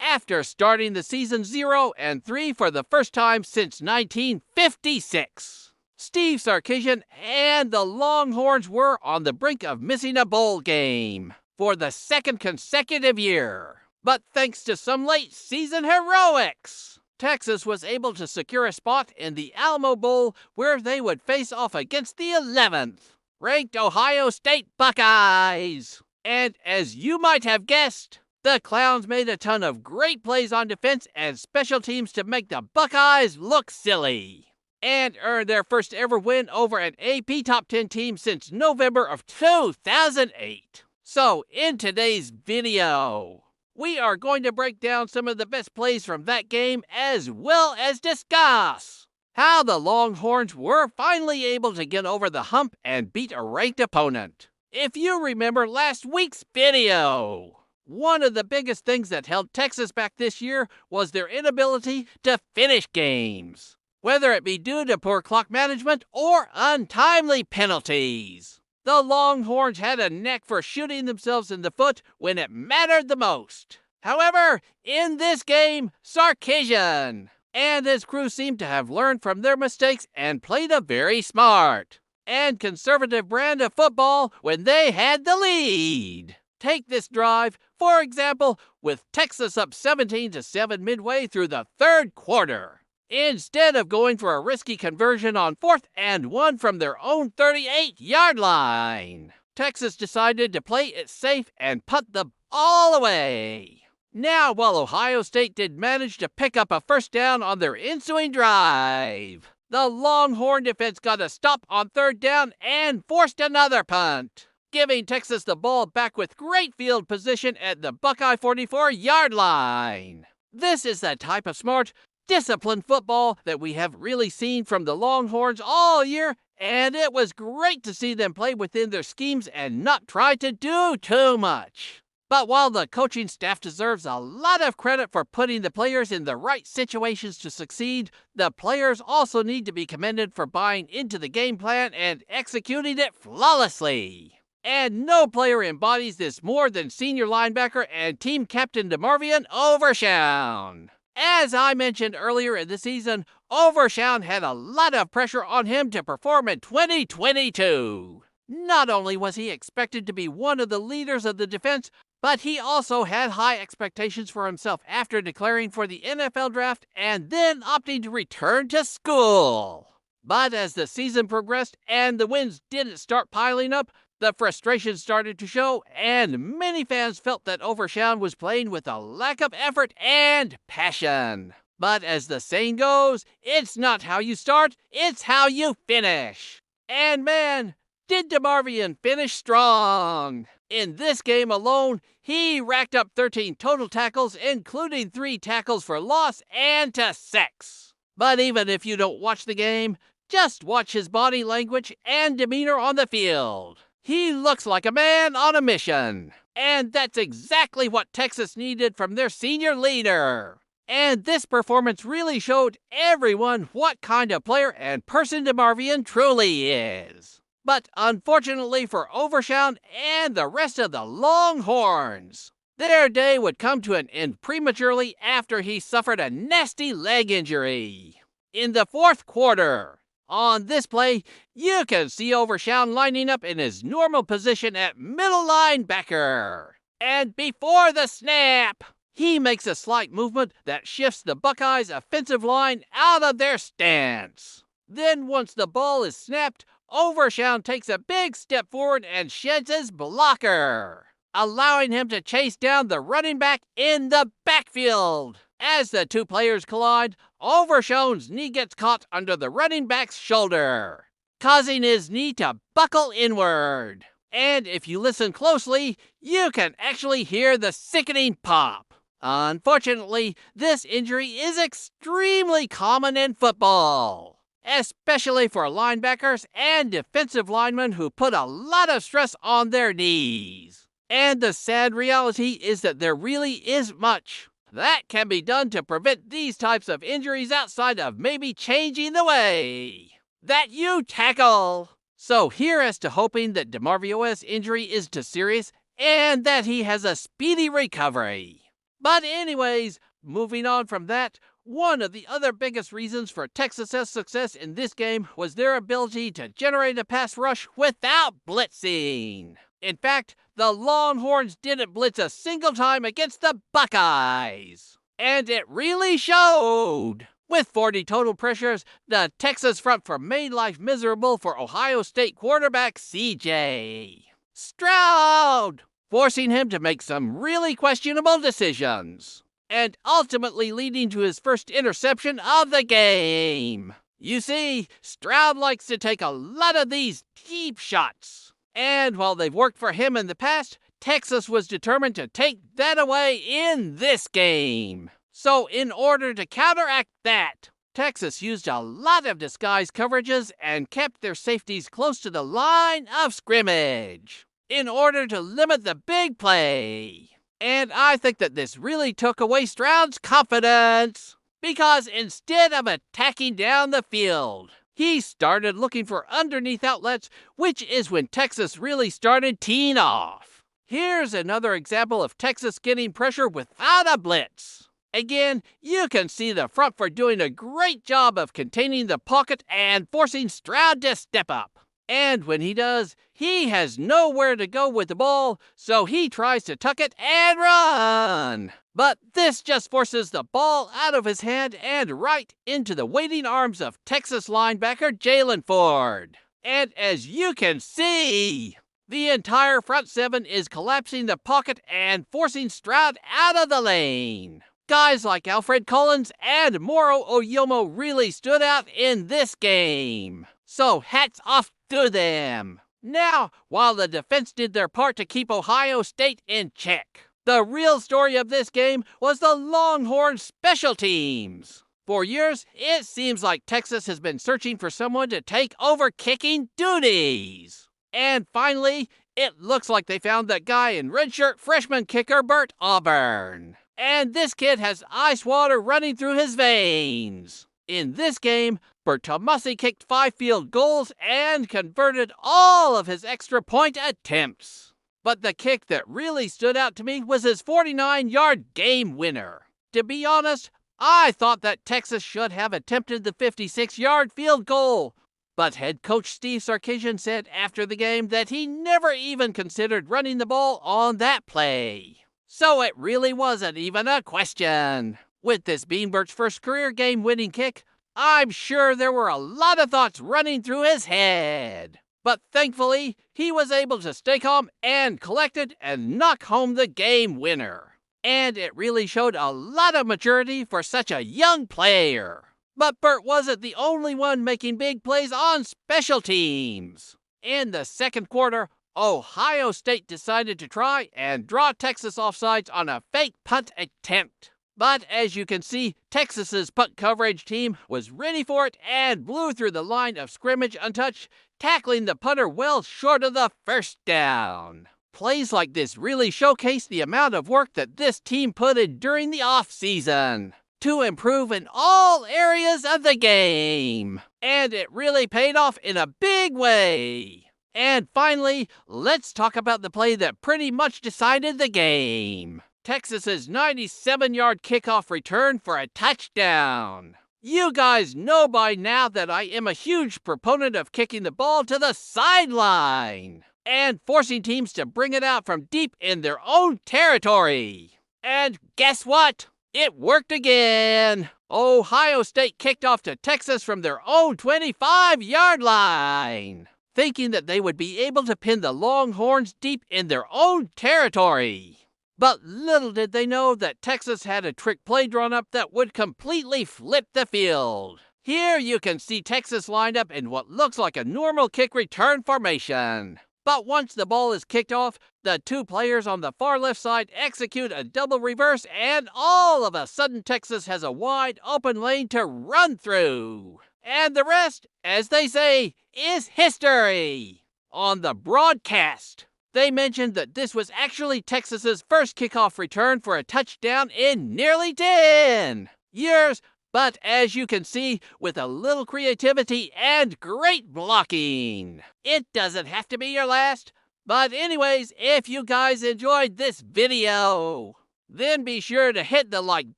after starting the season 0-3 for the first time since 1956. Steve Sarkisian and the Longhorns were on the brink of missing a bowl game for the second consecutive year. But thanks to some late-season heroics, Texas was able to secure a spot in the Alamo Bowl where they would face off against the 11th-ranked Ohio State Buckeyes. And as you might have guessed, the Clowns made a ton of great plays on defense and special teams to make the Buckeyes look silly, and earned their first ever win over an AP Top 10 team since November of 2008. So in today's video, we are going to break down some of the best plays from that game, as well as discuss how the Longhorns were finally able to get over the hump and beat a ranked opponent. If you remember last week's video, one of the biggest things that held Texas back this year was their inability to finish games, whether it be due to poor clock management or untimely penalties. The Longhorns had a knack for shooting themselves in the foot when it mattered the most. However, in this game, Sarkisian and his crew seemed to have learned from their mistakes and played a very smart and conservative brand of football when they had the lead. Take this drive, for example, with Texas up 17-7 midway through the third quarter. Instead of going for a risky conversion on 4th and 1 from their own 38-yard line, Texas decided to play it safe and punt the ball away. Now, while Ohio State did manage to pick up a first down on their ensuing drive, the Longhorn defense got a stop on 3rd down and forced another punt, giving Texas the ball back with great field position at the Buckeye 44-yard line. This is the type of smart, disciplined football that we have really seen from the Longhorns all year, and it was great to see them play within their schemes and not try to do too much. But while the coaching staff deserves a lot of credit for putting the players in the right situations to succeed, the players also need to be commended for buying into the game plan and executing it flawlessly. And no player embodies this more than senior linebacker and team captain DeMarvion Overshown. As I mentioned earlier in the season, Overshown had a lot of pressure on him to perform in 2022. Not only was he expected to be one of the leaders of the defense, but he also had high expectations for himself after declaring for the NFL draft and then opting to return to school. But as the season progressed and the wins didn't start piling up, the frustration started to show, and many fans felt that Overshown was playing with a lack of effort and passion. But as the saying goes, it's not how you start, it's how you finish. And man, did DeMarvion finish strong. In this game alone, he racked up 13 total tackles, including 3 tackles for loss and to sacks. But even if you don't watch the game, just watch his body language and demeanor on the field. He looks like a man on a mission. And that's exactly what Texas needed from their senior leader. And this performance really showed everyone what kind of player and person DeMarvion truly is. But unfortunately for Overshown and the rest of the Longhorns, their day would come to an end prematurely after he suffered a nasty leg injury. In the 4th quarter, on this play, you can see Overshown lining up in his normal position at middle linebacker. And before the snap, he makes a slight movement that shifts the Buckeyes' offensive line out of their stance. Then once the ball is snapped, Overshown takes a big step forward and sheds his blocker, allowing him to chase down the running back in the backfield. As the two players collide, Overshown's knee gets caught under the running back's shoulder, causing his knee to buckle inward. And if you listen closely, you can actually hear the sickening pop. Unfortunately, this injury is extremely common in football, especially for linebackers and defensive linemen who put a lot of stress on their knees. And the sad reality is that there really isn't much that can be done to prevent these types of injuries outside of maybe changing the way that you tackle. So here's to hoping that DeMarvion's injury isn't too serious and that he has a speedy recovery. But anyways, moving on from that, one of the other biggest reasons for Texas's success in this game was their ability to generate a pass rush without blitzing. In fact, the Longhorns didn't blitz a single time against the Buckeyes. And it really showed. With 40 total pressures, the Texas front four made life miserable for Ohio State quarterback C.J. Stroud, forcing him to make some really questionable decisions, and ultimately leading to his first interception of the game. You see, Stroud likes to take a lot of these deep shots, and while they've worked for him in the past, Texas was determined to take that away in this game. So in order to counteract that, Texas used a lot of disguise coverages and kept their safeties close to the line of scrimmage in order to limit the big play. And I think that this really took away Stroud's confidence, because instead of attacking down the field, he started looking for underneath outlets, which is when Texas really started teeing off. Here's another example of Texas getting pressure without a blitz. Again, you can see the front four doing a great job of containing the pocket and forcing Stroud to step up. And when he does, he has nowhere to go with the ball, so he tries to tuck it and run. But this just forces the ball out of his hand and right into the waiting arms of Texas linebacker Jalen Ford. And as you can see, the entire front seven is collapsing the pocket and forcing Stroud out of the lane. Guys like Alfred Collins and Moro Oyomo really stood out in this game. So hats off to them. Now, while the defense did their part to keep Ohio State in check, the real story of this game was the Longhorns' special teams. For years, it seems like Texas has been searching for someone to take over kicking duties. And finally, it looks like they found that guy in redshirt freshman kicker Bert Auburn. And this kid has ice water running through his veins. In this game, Bert Tomasi kicked 5 field goals and converted all of his extra point attempts. But the kick that really stood out to me was his 49-yard game winner. To be honest, I thought that Texas should have attempted the 56-yard field goal. But head coach Steve Sarkisian said after the game that he never even considered running the ball on that play. So it really wasn't even a question. With this being Bert's first career game-winning kick, I'm sure there were a lot of thoughts running through his head. But thankfully, he was able to stay calm and collected and knock home the game winner. And it really showed a lot of maturity for such a young player. But Bert wasn't the only one making big plays on special teams. In the second quarter, Ohio State decided to try and draw Texas offsides on a fake punt attempt. But as you can see, Texas's punt coverage team was ready for it and blew through the line of scrimmage untouched, tackling the punter well short of the first down. Plays like this really showcase the amount of work that this team put in during the offseason to improve in all areas of the game. And it really paid off in a big way. And finally, let's talk about the play that pretty much decided the game. Texas's 97-yard kickoff return for a touchdown. You guys know by now that I am a huge proponent of kicking the ball to the sideline and forcing teams to bring it out from deep in their own territory. And guess what? It worked again. Ohio State kicked off to Texas from their own 25-yard line, thinking that they would be able to pin the Longhorns deep in their own territory. But little did they know that Texas had a trick play drawn up that would completely flip the field. Here you can see Texas lined up in what looks like a normal kick return formation. But once the ball is kicked off, the two players on the far left side execute a double reverse, and all of a sudden Texas has a wide open lane to run through. And the rest, as they say, is history. On the broadcast, they mentioned that this was actually Texas's first kickoff return for a touchdown in nearly 10 years. But as you can see, with a little creativity and great blocking, it doesn't have to be your last. But anyways, if you guys enjoyed this video, Then be sure to hit the like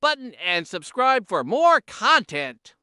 button and subscribe for more content.